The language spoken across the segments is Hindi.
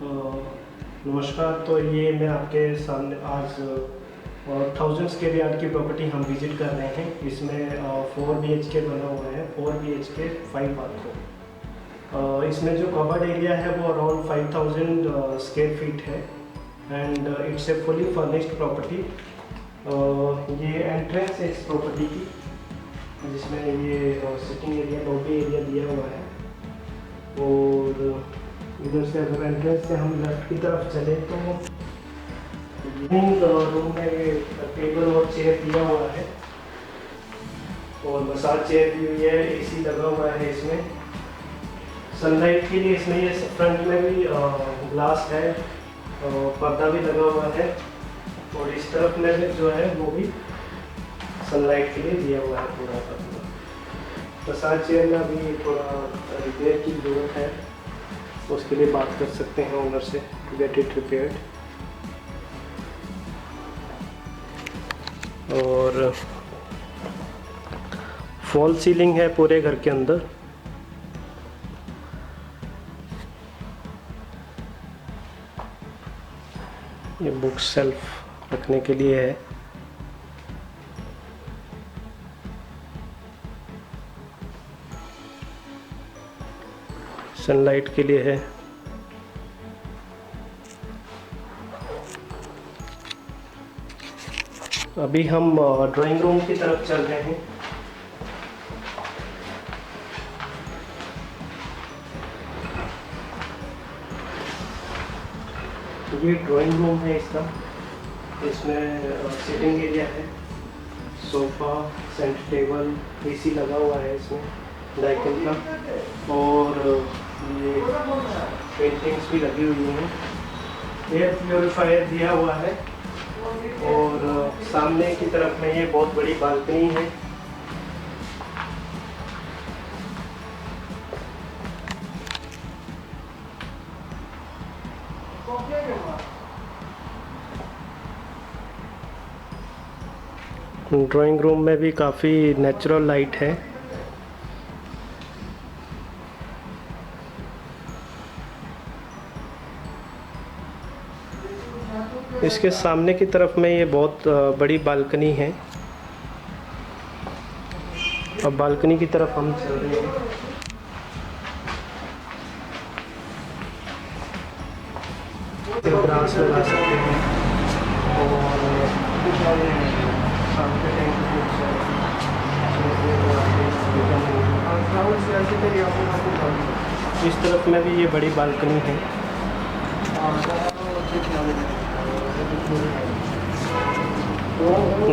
नमस्कार। तो ये मैं आपके सामने आज 1000 स्क्वायर यार्ड की प्रॉपर्टी हम विजिट कर रहे हैं। इसमें 4 BHK बना हुआ है, 4 BHK 5 बाथरूम। इसमें जो कवर्ड एरिया है वो अराउंड 5000 स्क्वायर फीट है and it's a fully furnished property. ये एंट्रेंस है इस प्रॉपर्टी की, जिसमें ये सिटिंग एरिया, लॉबी एरिया दिया हुआ है। और इधर से अगर एंट्रेंस से हम लेफ्ट की तरफ चले तो लिविंग रूम में ये टेबल और चेयर दिया हुआ है और मसाज चेयर दी हुई है। AC लगा हुआ है इसमें। सनलाइट के लिए इसमें ये फ्रंट में भी ग्लास है, पर्दा भी लगा हुआ है और इस तरफ में भी जो है वो भी सनलाइट के लिए दिया हुआ है पूरा का पूरा। मसाज चेयर में अभी थोड़ा रिपेयर की ज़रूरत है, उसके लिए बात कर सकते हैं ओनर से, गेट इट रिपेयर्ड। और फॉल सीलिंग है पूरे घर के अंदर। ये बुक शेल्फ रखने के लिए है। सनलाइट के लिए है। अभी हम ड्राइंग रूम की तरफ चल रहे हैं। ये ड्राइंग रूम है इसका। इसमें सिटिंग एरिया है, सोफा, सेंटर टेबल, AC लगा हुआ है इसमें डाइकिन का, और ये पेंटिंग्स भी लगी हुई हैं। एयर प्योरीफायर दिया हुआ है और सामने की तरफ में ये बहुत बड़ी बालकनी है। ड्राइंग रूम में भी काफ़ी नेचुरल लाइट है। इसके सामने की तरफ में ये बहुत बड़ी बालकनी है। अब बालकनी की तरफ हम चल रहे हैं। ग्रास लगा सकते हैं और सामने इस तरफ में भी ये बड़ी बालकनी है।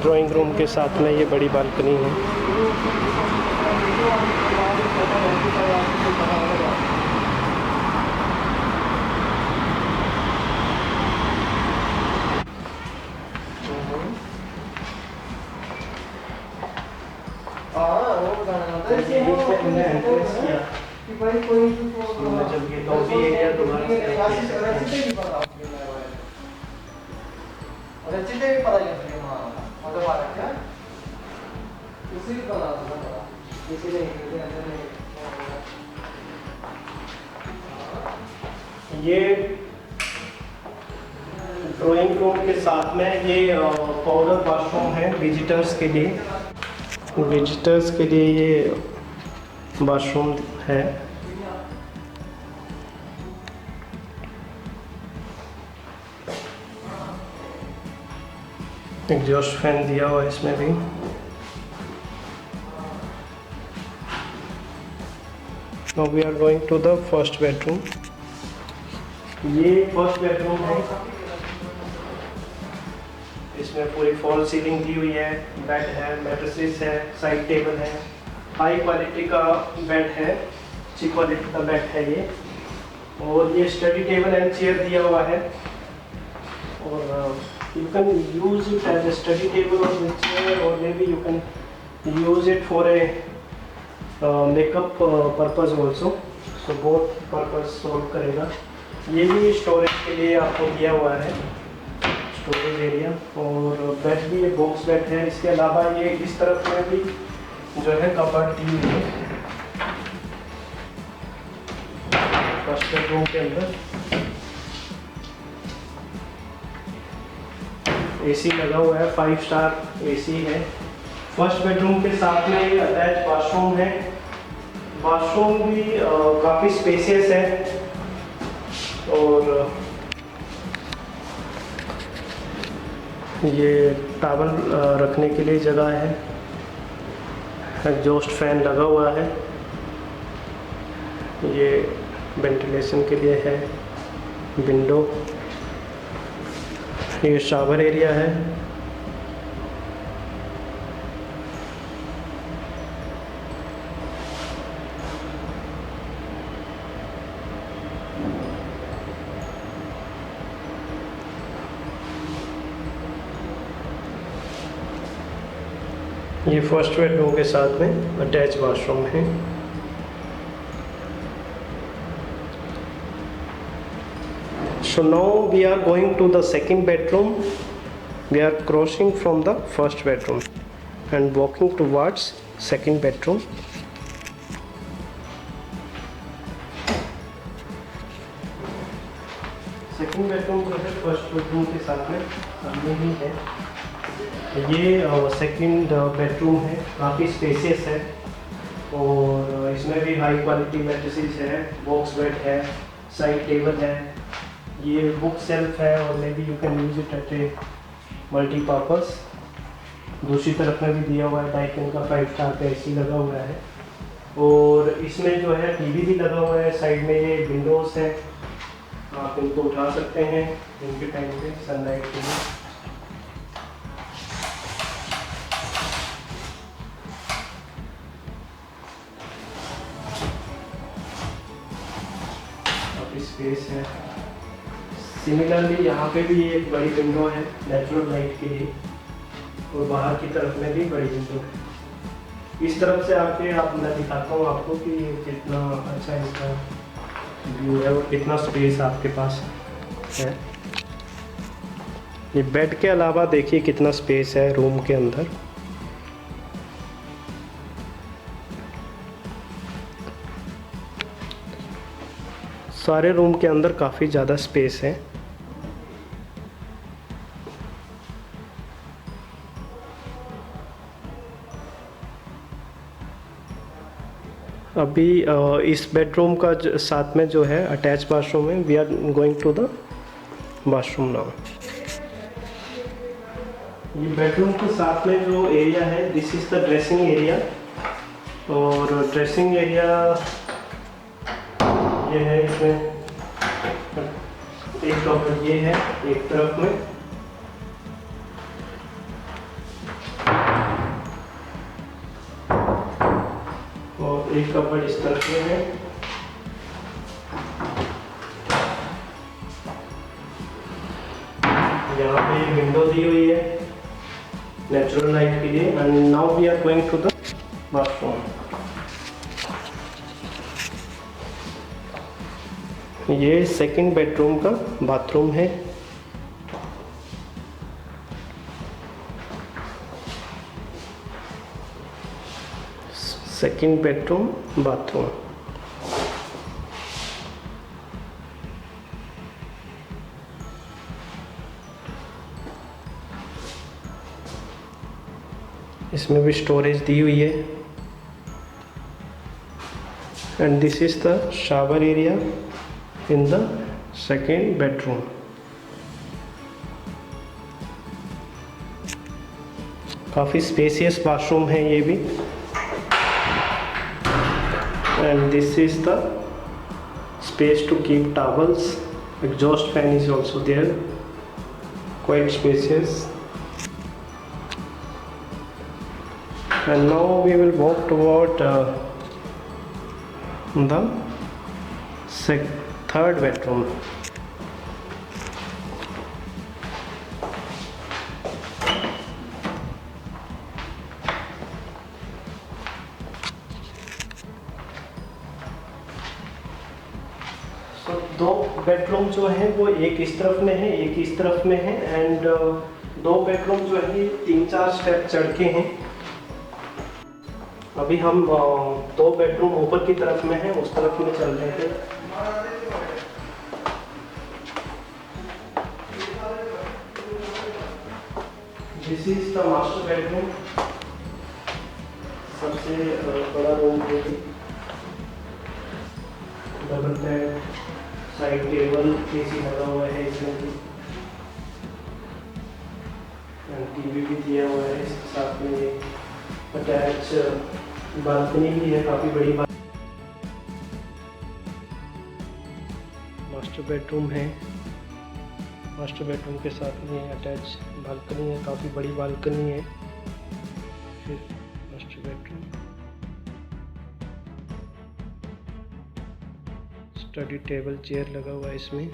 ड्राइंग रूम के साथ में ये बड़ी बालकनी है। जब ये लॉबी एरिया दोबारा ये ड्राइंग रूम के साथ में ये पाउडर वॉशरूम है विजिटर्स के लिए। विजिटर्स के लिए ये वॉशरूम है। एग्जॉस्ट फैन दिया हुआ है इसमें भी। Now we are going to the first bedroom. ये फर्स्ट बेडरूम है। इसमें पूरी फॉल सीलिंग दी हुई है, बेड है, मैट्रेसेस है, साइड टेबल है। हाई क्वालिटी का बेड है, अच्छी क्वालिटी का बेड है ये। और ये स्टडी टेबल एंड चेयर दिया हुआ है और you can use it as a study table or chair, or maybe you can use it for a makeup purpose also. So both purpose solve करेगा। ये भी स्टोरेज के लिए आपको दिया हुआ है, स्टोरेज एरिया। और बेड भी ये बॉक्स बेड है। इसके अलावा ये इस तरफ में भी जो है कबर्ड दी हुई है फर्स्ट बेडरूम के अंदर। एसी लगा हुआ है, 5 स्टार एसी है। फर्स्ट बेडरूम के साथ में ये अटैच वाशरूम है। वाशरूम भी काफ़ी स्पेसियस है और ये टॉवल रखने के लिए जगह है। एग्जॉस्ट फैन लगा हुआ है, ये वेंटिलेशन के लिए है। विंडो, ये शावर एरिया है। ये फर्स्ट बेडरूम के साथ में अटैच वॉशरूम है। So now we are going to the second bedroom. We are crossing from the first bedroom and walking towards second bedroom. Second bedroom जो है फर्स्ट बेडरूम के साथ में सामने ही है। ये सेकंड बेडरूम है, काफ़ी स्पेसियस है और इसमें भी हाई क्वालिटी मैट्रेसेस है, बॉक्स बेड है, साइड टेबल है, ये बुक सेल्फ है और may be you can use it at A multipurpose. दूसरी तरफ में भी दिया हुआ है डाइकिन का 5 स्टार का एसी लगा हुआ है और इसमें जो है टीवी भी लगा हुआ है। साइड में ये विंडोज़ है, आप इनको उठा सकते हैं दिन के टाइम पे सनलाइट के लिए। काफ़ी स्पेस है। सिमिलरली यहाँ पे भी एक बड़ी विंडो है नेचुरल लाइट के लिए और बाहर की तरफ में भी बड़ी विंडो है। इस तरफ से आके आप मैं दिखाता हूँ आपको कि कितना अच्छा इसका व्यू है और कितना स्पेस आपके पास है। ये बेड के अलावा देखिए कितना स्पेस है रूम के अंदर। सारे रूम के अंदर काफ़ी ज़्यादा स्पेस है। अभी इस बेडरूम का साथ में जो है अटैच वाशरूम है। We are going to the washroom now. ये बेडरूम के साथ में जो एरिया है this is the dressing area और ड्रेसिंग एरिया ये है। इसमें एक कपड़ ये है एक तरफ में और एक कपड़ इस तरफ में है। यहाँ पे विंडो दी हुई है नेचुरल लाइट के लिए। And now we are going to the bathroom. ये सेकंड बेडरूम का बाथरूम है। Second bedroom bathroom. इसमें भी स्टोरेज दी हुई है and this is the shower area in the second bedroom. काफ़ी स्पेसियस वॉशरूम है ये भी and this is the space to keep towels. Exhaust fan is also there, quite spacious. And now we will walk toward the third bedroom. So दो बेडरूम जो है वो एक इस तरफ में है एक इस तरफ में है एंड दो बेडरूम जो है 3-4 स्टेप चढ़ के हैं। अभी हम दो बेडरूम ऊपर की तरफ में है उस तरफ में चल रहे थे। This is the master bedroom, सबसे बड़ा रूम है। Double bed, side table, AC लगा हुआ है इसमें भी, टीवी भी दिया हुआ है इसके साथ में। ये अटैच बालकनी भी है, काफ़ी बड़ी मास्टर बेडरूम है। मास्टर बेडरूम के साथ में अटैच बालकनी है, काफ़ी बड़ी बालकनी है। फिर master bedroom, study table, chair लगा हुआ है इसमें।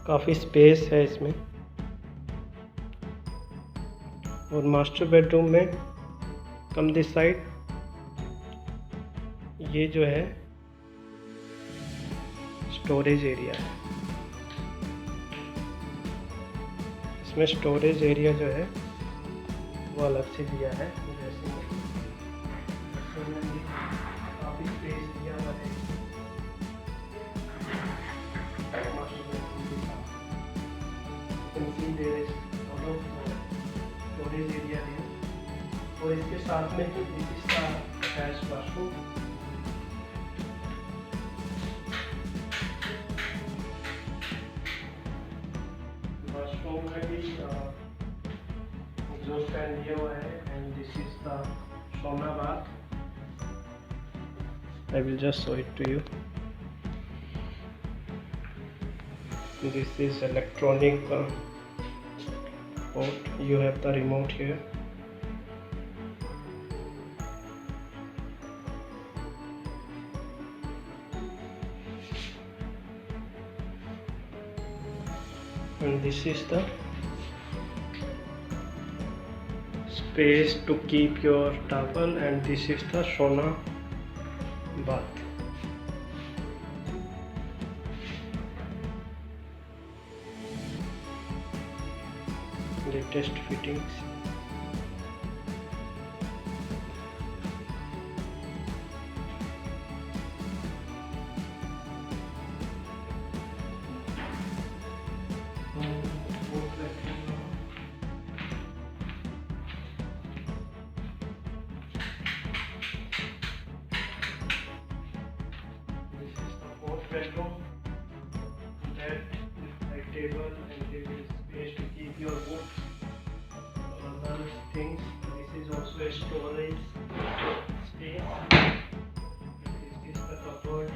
काफ़ी स्पेस है इसमें। और मास्टर बेडरूम में कम दिस साइड ये जो है स्टोरेज एरिया है। इसमें स्टोरेज एरिया जो है वो अलग से दिया है। जैसे काफ़ी स्पेस दिया हुआ है मास्टर बेडरूम के साथ। स्टोरेज एरिया है और इसके साथ में जो इसका अटैच बाथरूम, में भी एग्जॉस्ट फैन दिया हुआ है। एंड दिस इज द सोना bath. I will just show it to you. This is electronic port. You have the remote here. And this is the space to keep your towel, and this is the sauna bath. Latest fittings. Bedroom, bed, side table, and there is space to keep your books or other things. This is also a storage space. This is the cupboard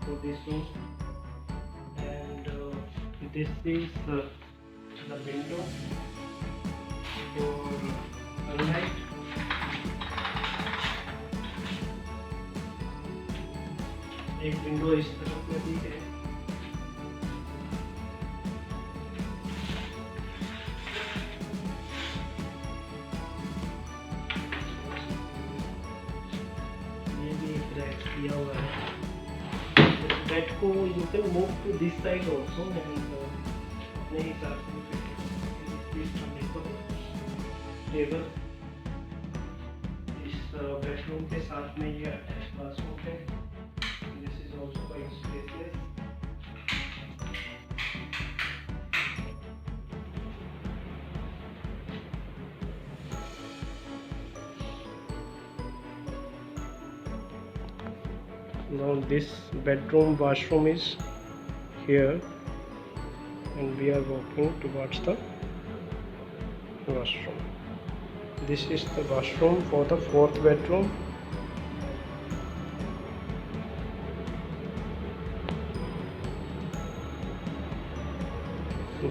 for this room, and this is the window for sunlight. एक विंडो इस तरफ में भी है। ये भी एक रैक दिया हुआ है। बेड को you can move to this side also, अपने हिसाब से टेबल। इस बेडरूम के साथ में ये अटैच बाथरूम है। This is also quite spacious. Now this bedroom washroom is here, and we are walking towards the washroom. This is the washroom for the fourth bedroom.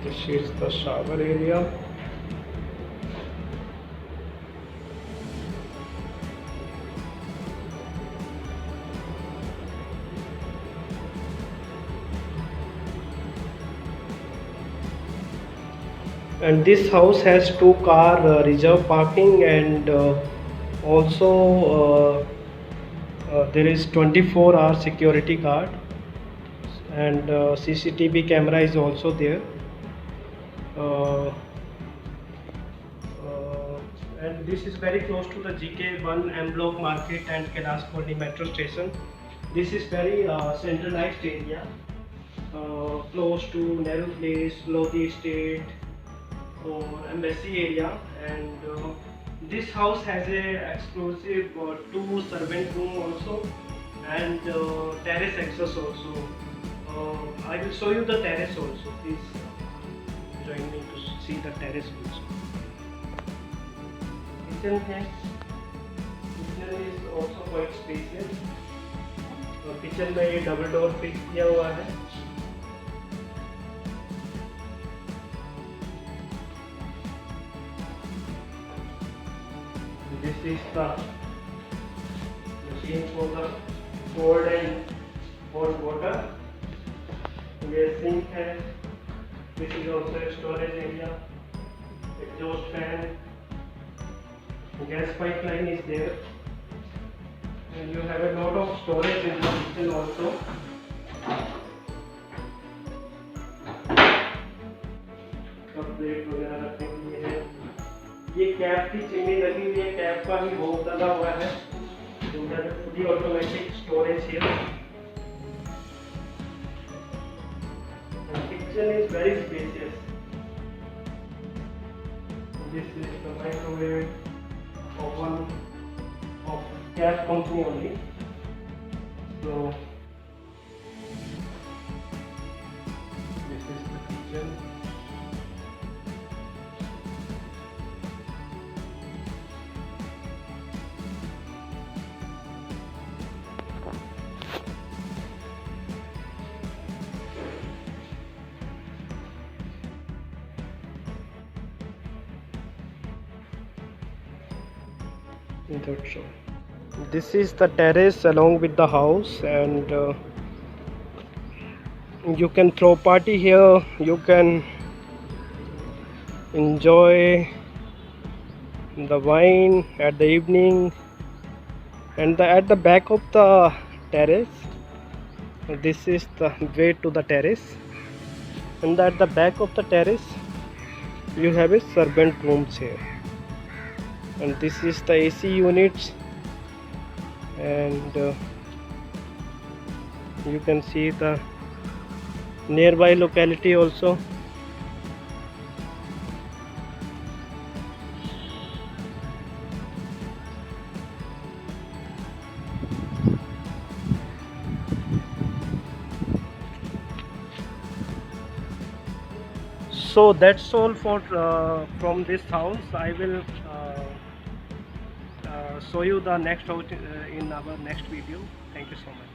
This is the shower area. And this house has 2-car reserve parking, and also there is 24-hour security guard, and CCTV camera is also there. And This is very close to the GK1 M Block Market and Kailas Colony metro station. This is very centralized area, close to Nehru Place, Lodi Estate or Embassy area, and this house has a exclusive two servant room also, and terrace access also. I will show you the terrace also. Please join me to see the terrace also. Kitchen है. Kitchen is also quite spacious. Kitchen में ये डबल डोर फिक्स किया हुआ है. This is the machine for the cold and hot water. ये sink है. This is also a storage area. Exhaust fan. Gas pipeline is there. And you have a lot of storage in the kitchen also. Plate वगैरह रखने के लिए है. ये कैप की चिमनी लगी हुई है. कैप का भी होल लगा हुआ है. You have a fully automatic storage here. The kitchen is very spacious. This is the microwave oven of Cap company only. So this is the kitchen. That's all. This is the terrace along with the house, and you can throw party here. You can enjoy the wine at the evening, and at the back of the terrace, this is the way to the terrace, and at the back of the terrace you have a servant rooms here, and this is the AC units, and you can see the nearby locality also. So that's all for from this house. I will show you the next house in our next video. Thank you so much.